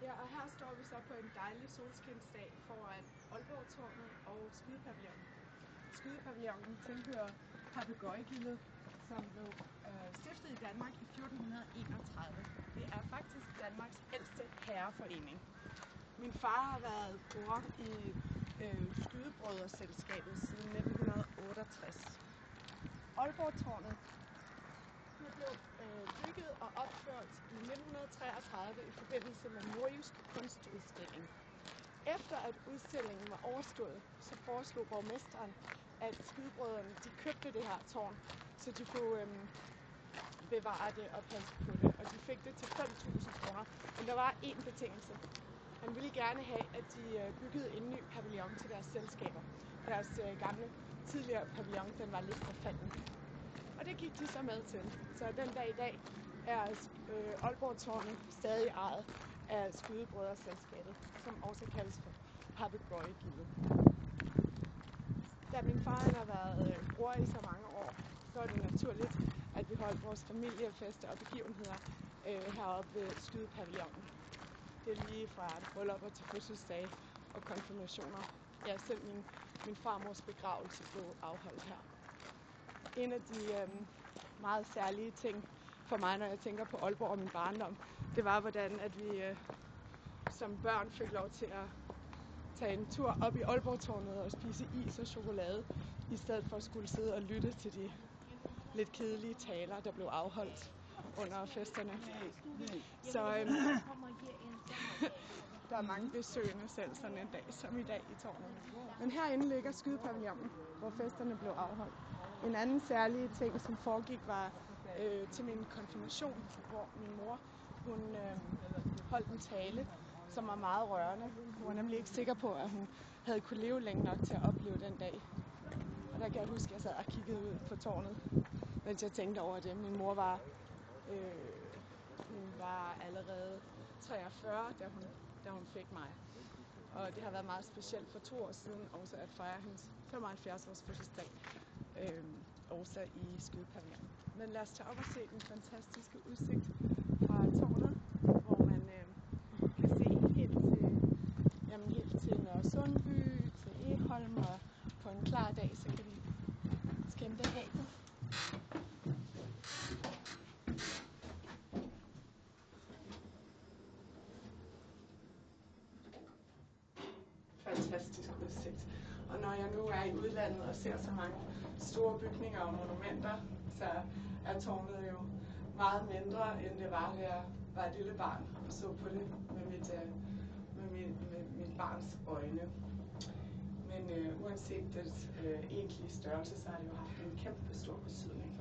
Ja, og her står vi så på en dejlig solskinsdag foran Aalborg-tårnet og skydepavillonen. Skydepavillonen tilhører Papegøjegildet, som blev stiftet i Danmark i 1431. Det er faktisk Danmarks ældste herreforening. Min far har været bror i Skydebrødreselskabet siden 1968. Aalborg-tårnet blev bygget og opført i 1933 i forbindelse med Nordjysk Kunstudstilling. Efter at udstillingen var overstået, så foreslog borgmesteren, at skydebrødrene købte det her tårn, så de kunne bevare det og passe på det. Og de fik det til 5.000 kroner. Men der var én betingelse. Han ville gerne have, at de byggede en ny pavillon til deres selskaber. Deres gamle, tidligere pavillon, den var lidt forfalden. Og det gik de så med til. Så den dag i dag er Aalborg-tårnet stadig ejet af Skydebrødreselskabet, som også kaldes for Papegøjegildet. Da min far har været bror i så mange år, så er det naturligt, at vi holdt vores familiefester og begivenheder heroppe ved Skydepavillonen. Det er lige fra bryllupper til fødselsdage og konfirmationer. Ja, selv min farmors begravelse blev afholdt her. En af de meget særlige ting for mig, når jeg tænker på Aalborg og min barndom, det var, hvordan at vi som børn fik lov til at tage en tur op i Aalborg-tårnet og spise is og chokolade, i stedet for at skulle sidde og lytte til de lidt kedelige taler, der blev afholdt under festerne. Så der er mange besøgende selv sådan en dag som i dag i tårnet. Men herinde ligger skydepavillonen, hvor festerne blev afholdt. En anden særlig ting, som foregik, var til min konfirmation, hvor min mor holdt en tale, som var meget rørende. Hun var nemlig ikke sikker på, at hun havde kunne leve længe nok til at opleve den dag. Og der kan jeg huske, at jeg sad og kiggede ud på tårnet, mens jeg tænkte over det. Min mor var, hun var allerede 43, da hun fik mig. Og det har været meget specielt for 2 år siden også at fejre hendes 75-års fødselsdag, også i Skydepavillonen. Men lad os tage op og se den fantastiske udsigt fra tårnet, hvor man kan se helt til Nørresundby, til Egholm, og på en klar dag, så kan vi skæmte havet. Fantastisk udsigt. Og når jeg nu er i udlandet og ser så mange store bygninger og monumenter, så er tårnet jo meget mindre, end det var, da jeg var et lille barn og så på det med mit barns øjne. Men uanset dets egentlige størrelse, så har det jo haft en kæmpe stor betydning